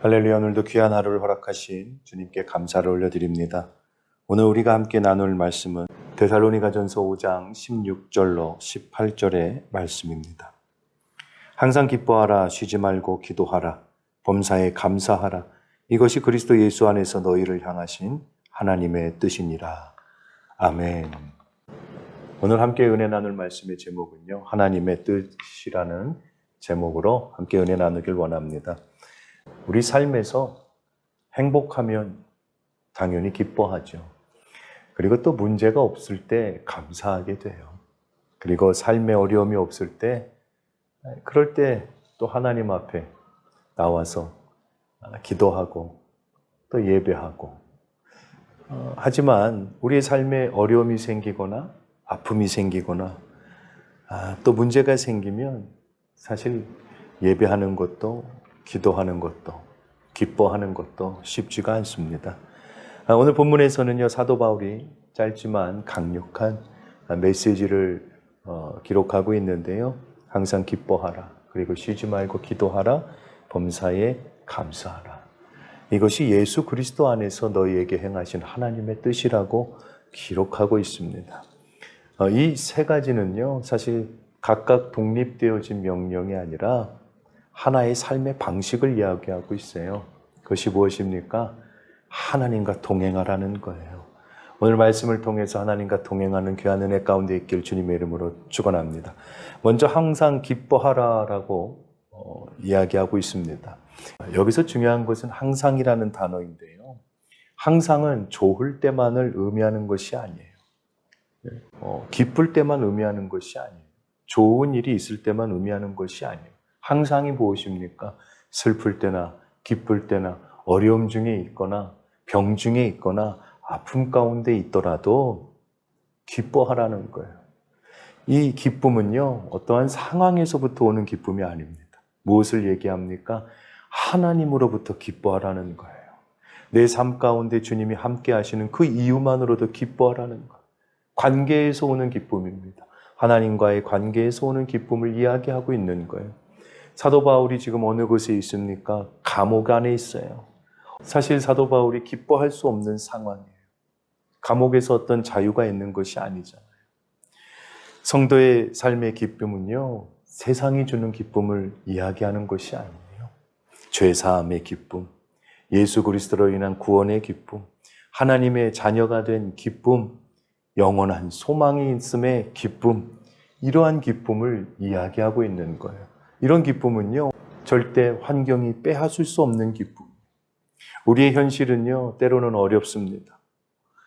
할렐루야. 오늘도 귀한 하루를 허락하신 주님께 감사를 올려드립니다. 오늘 우리가 함께 나눌 말씀은 데살로니가전서 5장 16절로 18절의 말씀입니다. 항상 기뻐하라, 쉬지 말고 기도하라, 범사에 감사하라. 이것이 그리스도 예수 안에서 너희를 향하신 하나님의 뜻이니라. 아멘. 오늘 함께 은혜 나눌 말씀의 제목은요, 하나님의 뜻이라는 제목으로 함께 은혜 나누길 원합니다. 우리 삶에서 행복하면 당연히 기뻐하죠. 그리고 또 문제가 없을 때 감사하게 돼요. 그리고 삶에 어려움이 없을 때, 그럴 때 또 하나님 앞에 나와서 기도하고 또 예배하고. 하지만 우리의 삶에 어려움이 생기거나 아픔이 생기거나 또 문제가 생기면 사실 예배하는 것도 기도하는 것도 기뻐하는 것도 쉽지가 않습니다. 오늘 본문에서는요, 사도 바울이 짧지만 강력한 메시지를 기록하고 있는데요. 항상 기뻐하라, 그리고 쉬지 말고 기도하라, 범사에 감사하라. 이것이 예수 그리스도 안에서 너희에게 행하신 하나님의 뜻이라고 기록하고 있습니다. 이 세 가지는요, 사실 각각 독립되어진 명령이 아니라 하나의 삶의 방식을 이야기하고 있어요. 그것이 무엇입니까? 하나님과 동행하라는 거예요. 오늘 말씀을 통해서 하나님과 동행하는 귀한 은혜 가운데 있길 주님의 이름으로 축원합니다. 먼저 항상 기뻐하라라고 이야기하고 있습니다. 여기서 중요한 것은 항상이라는 단어인데요. 항상은 좋을 때만을 의미하는 것이 아니에요. 기쁠 때만 의미하는 것이 아니에요. 좋은 일이 있을 때만 의미하는 것이 아니에요. 항상이 무엇입니까? 슬플 때나 기쁠 때나 어려움 중에 있거나 병 중에 있거나 아픔 가운데 있더라도 기뻐하라는 거예요. 이 기쁨은요, 어떠한 상황에서부터 오는 기쁨이 아닙니다. 무엇을 얘기합니까? 하나님으로부터 기뻐하라는 거예요. 내 삶 가운데 주님이 함께 하시는 그 이유만으로도 기뻐하라는 거예요. 관계에서 오는 기쁨입니다. 하나님과의 관계에서 오는 기쁨을 이야기하고 있는 거예요. 사도 바울이 지금 어느 곳에 있습니까? 감옥 안에 있어요. 사실 사도 바울이 기뻐할 수 없는 상황이에요. 감옥에서 어떤 자유가 있는 것이 아니잖아요. 성도의 삶의 기쁨은요, 세상이 주는 기쁨을 이야기하는 것이 아니에요. 죄사함의 기쁨, 예수 그리스도로 인한 구원의 기쁨, 하나님의 자녀가 된 기쁨, 영원한 소망이 있음의 기쁨, 이러한 기쁨을 이야기하고 있는 거예요. 이런 기쁨은요, 절대 환경이 빼앗을 수 없는 기쁨. 우리의 현실은요, 때로는 어렵습니다.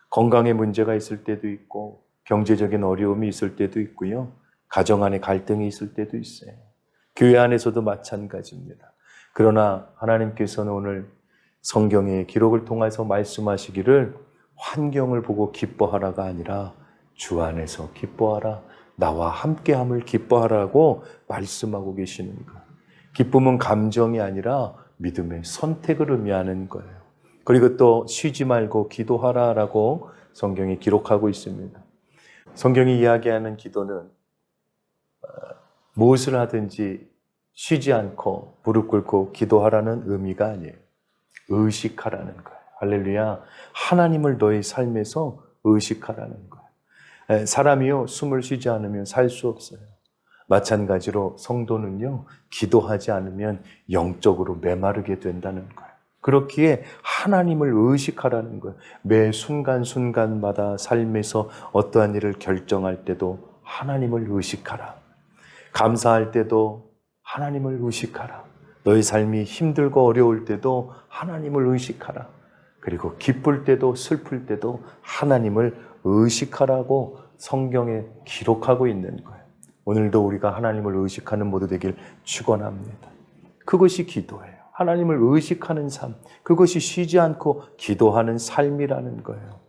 건강에 문제가 있을 때도 있고, 경제적인 어려움이 있을 때도 있고요. 가정 안에 갈등이 있을 때도 있어요. 교회 안에서도 마찬가지입니다. 그러나 하나님께서는 오늘 성경의 기록을 통해서 말씀하시기를 환경을 보고 기뻐하라가 아니라 주 안에서 기뻐하라, 나와 함께함을 기뻐하라고 말씀하고 계시는 거예요. 기쁨은 감정이 아니라 믿음의 선택을 의미하는 거예요. 그리고 또 쉬지 말고 기도하라라고 성경이 기록하고 있습니다. 성경이 이야기하는 기도는 무엇을 하든지 쉬지 않고 무릎 꿇고 기도하라는 의미가 아니에요. 의식하라는 거예요. 할렐루야. 하나님을 너의 삶에서 의식하라는 거예요. 사람이요, 숨을 쉬지 않으면 살 수 없어요. 마찬가지로 성도는요, 기도하지 않으면 영적으로 메마르게 된다는 거예요. 그렇기에 하나님을 의식하라는 거예요. 매 순간순간마다 삶에서 어떠한 일을 결정할 때도 하나님을 의식하라. 감사할 때도 하나님을 의식하라. 너의 삶이 힘들고 어려울 때도 하나님을 의식하라. 그리고 기쁠 때도 슬플 때도 하나님을 의식하라고 성경에 기록하고 있는 거예요. 오늘도 우리가 하나님을 의식하는 모두 되길 축원합니다. 그것이 기도예요. 하나님을 의식하는 삶, 그것이 쉬지 않고 기도하는 삶이라는 거예요.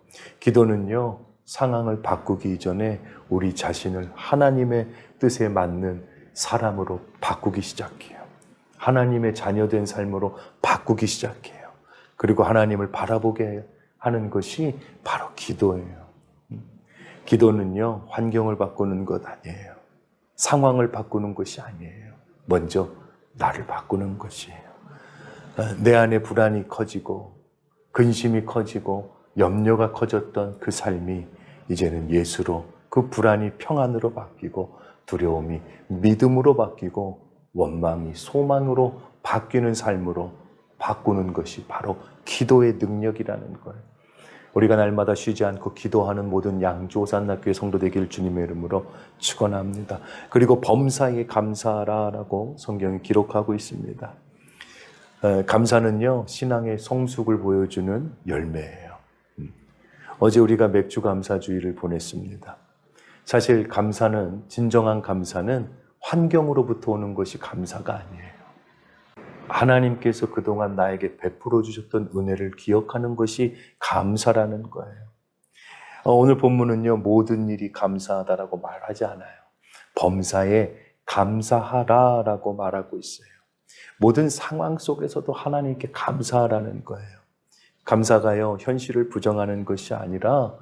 기도는요, 상황을 바꾸기 이전에 우리 자신을 하나님의 뜻에 맞는 사람으로 바꾸기 시작해요. 하나님의 자녀된 삶으로 바꾸기 시작해요. 그리고 하나님을 바라보게 하는 것이 바로 기도예요. 기도는요, 환경을 바꾸는 것 아니에요. 상황을 바꾸는 것이 아니에요. 먼저 나를 바꾸는 것이에요. 내 안에 불안이 커지고 근심이 커지고 염려가 커졌던 그 삶이 이제는 예수로, 그 불안이 평안으로 바뀌고 두려움이 믿음으로 바뀌고 원망이 소망으로 바뀌는 삶으로 바꾸는 것이 바로 기도의 능력이라는 거예요. 우리가 날마다 쉬지 않고 기도하는 모든 양조산학교의 성도 되길 주님의 이름으로 축원합니다. 그리고 범사에 감사하라라고 성경이 기록하고 있습니다. 감사는요, 신앙의 성숙을 보여주는 열매예요. 어제 우리가 맥주 감사주의를 보냈습니다. 사실 감사는, 진정한 감사는 환경으로부터 오는 것이 감사가 아니에요. 하나님께서 그동안 나에게 베풀어 주셨던 은혜를 기억하는 것이 감사라는 거예요. 오늘 본문은요, 모든 일이 감사하다라고 말하지 않아요. 범사에 감사하라라고 말하고 있어요. 모든 상황 속에서도 하나님께 감사하라는 거예요. 감사가요, 현실을 부정하는 것이 아니라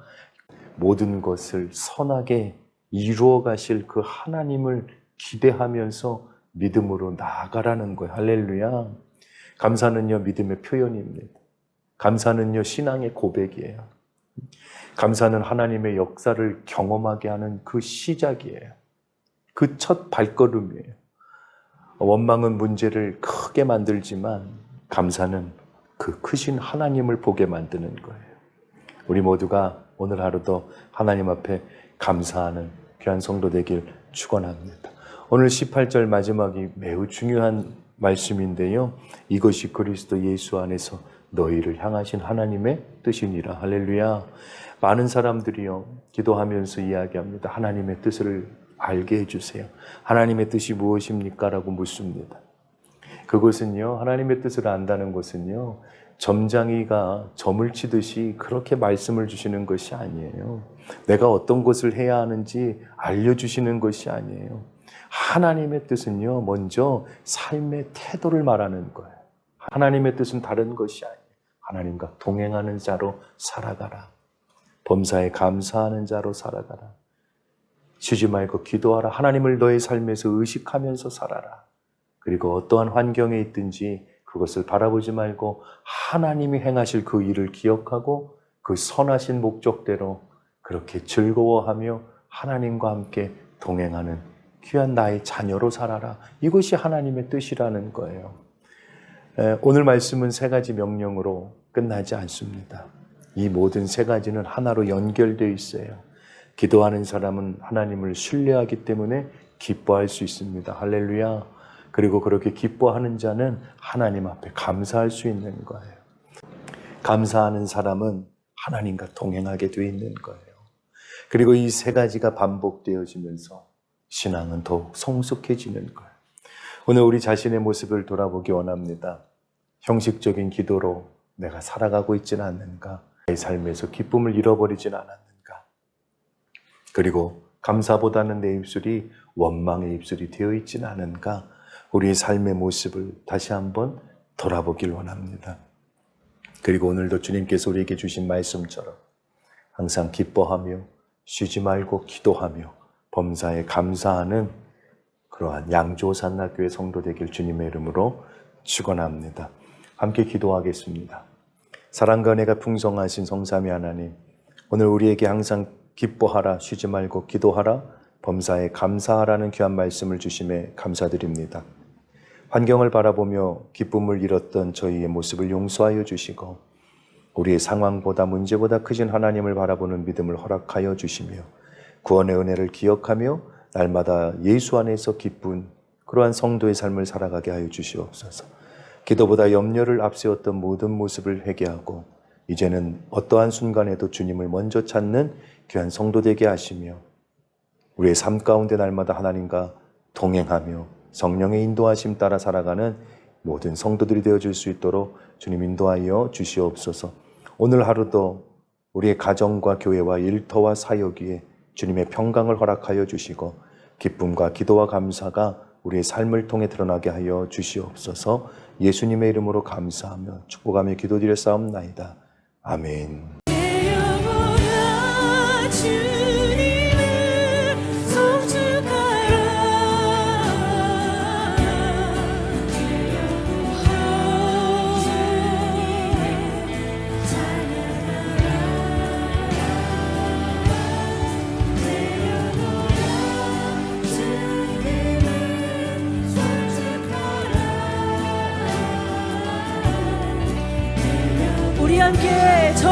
모든 것을 선하게 이루어 가실 그 하나님을 기대하면서 믿음으로 나아가라는 거예요. 할렐루야. 감사는요, 믿음의 표현입니다. 감사는요, 신앙의 고백이에요. 감사는 하나님의 역사를 경험하게 하는 그 시작이에요. 그 첫 발걸음이에요. 원망은 문제를 크게 만들지만 감사는 그 크신 하나님을 보게 만드는 거예요. 우리 모두가 오늘 하루도 하나님 앞에 감사하는 귀한 성도 되길 축원합니다. 오늘 18절 마지막이 매우 중요한 말씀인데요. 이것이 그리스도 예수 안에서 너희를 향하신 하나님의 뜻이니라. 할렐루야. 많은 사람들이요, 기도하면서 이야기합니다. 하나님의 뜻을 알게 해주세요. 하나님의 뜻이 무엇입니까? 라고 묻습니다. 그것은요, 하나님의 뜻을 안다는 것은요, 점장이가 점을 치듯이 그렇게 말씀을 주시는 것이 아니에요. 내가 어떤 것을 해야 하는지 알려주시는 것이 아니에요. 하나님의 뜻은요, 먼저 삶의 태도를 말하는 거예요. 하나님의 뜻은 다른 것이 아니에요. 하나님과 동행하는 자로 살아가라. 범사에 감사하는 자로 살아가라. 쉬지 말고 기도하라. 하나님을 너의 삶에서 의식하면서 살아라. 그리고 어떠한 환경에 있든지 그것을 바라보지 말고 하나님이 행하실 그 일을 기억하고 그 선하신 목적대로 그렇게 즐거워하며 하나님과 함께 동행하는 귀한 나의 자녀로 살아라. 이것이 하나님의 뜻이라는 거예요. 오늘 말씀은 3가지 명령으로 끝나지 않습니다. 이 모든 3가지는 하나로 연결되어 있어요. 기도하는 사람은 하나님을 신뢰하기 때문에 기뻐할 수 있습니다. 할렐루야. 그리고 그렇게 기뻐하는 자는 하나님 앞에 감사할 수 있는 거예요. 감사하는 사람은 하나님과 동행하게 되어 있는 거예요. 그리고 이 3가지가 반복되어지면서 신앙은 더욱 성숙해지는 거예요. 오늘 우리 자신의 모습을 돌아보기 원합니다. 형식적인 기도로 내가 살아가고 있지는 않는가? 내 삶에서 기쁨을 잃어버리지는 않았는가? 그리고 감사보다는 내 입술이 원망의 입술이 되어 있지는 않은가? 우리의 삶의 모습을 다시 한번 돌아보길 원합니다. 그리고 오늘도 주님께서 우리에게 주신 말씀처럼 항상 기뻐하며 쉬지 말고 기도하며 범사에 감사하는 그러한 양조산학교의 성도 되길 주님의 이름으로 축원합니다. 함께 기도하겠습니다. 사랑과 은혜가 풍성하신 성삼위 하나님, 오늘 우리에게 항상 기뻐하라, 쉬지 말고 기도하라, 범사에 감사하라는 귀한 말씀을 주심에 감사드립니다. 환경을 바라보며 기쁨을 잃었던 저희의 모습을 용서하여 주시고 우리의 상황보다 문제보다 크신 하나님을 바라보는 믿음을 허락하여 주시며 구원의 은혜를 기억하며 날마다 예수 안에서 기쁜 그러한 성도의 삶을 살아가게 하여 주시옵소서. 기도보다 염려를 앞세웠던 모든 모습을 회개하고 이제는 어떠한 순간에도 주님을 먼저 찾는 귀한 성도 되게 하시며 우리의 삶 가운데 날마다 하나님과 동행하며 성령의 인도하심 따라 살아가는 모든 성도들이 되어줄 수 있도록 주님 인도하여 주시옵소서. 오늘 하루도 우리의 가정과 교회와 일터와 사역 위에 주님의 평강을 허락하여 주시고 기쁨과 기도와 감사가 우리의 삶을 통해 드러나게 하여 주시옵소서. 예수님의 이름으로 감사하며 축복하며 기도드렸사옵나이다. 아멘.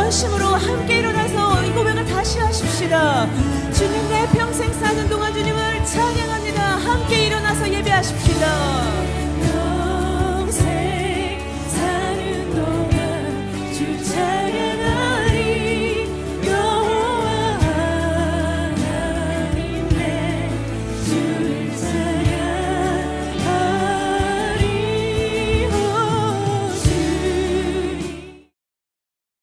전심으로 함께 일어나서 이 고백을 다시 하십시다. 주님 내 평생 사는 동안 주님을 찬양합니다. 함께 일어나서 예배하십시다.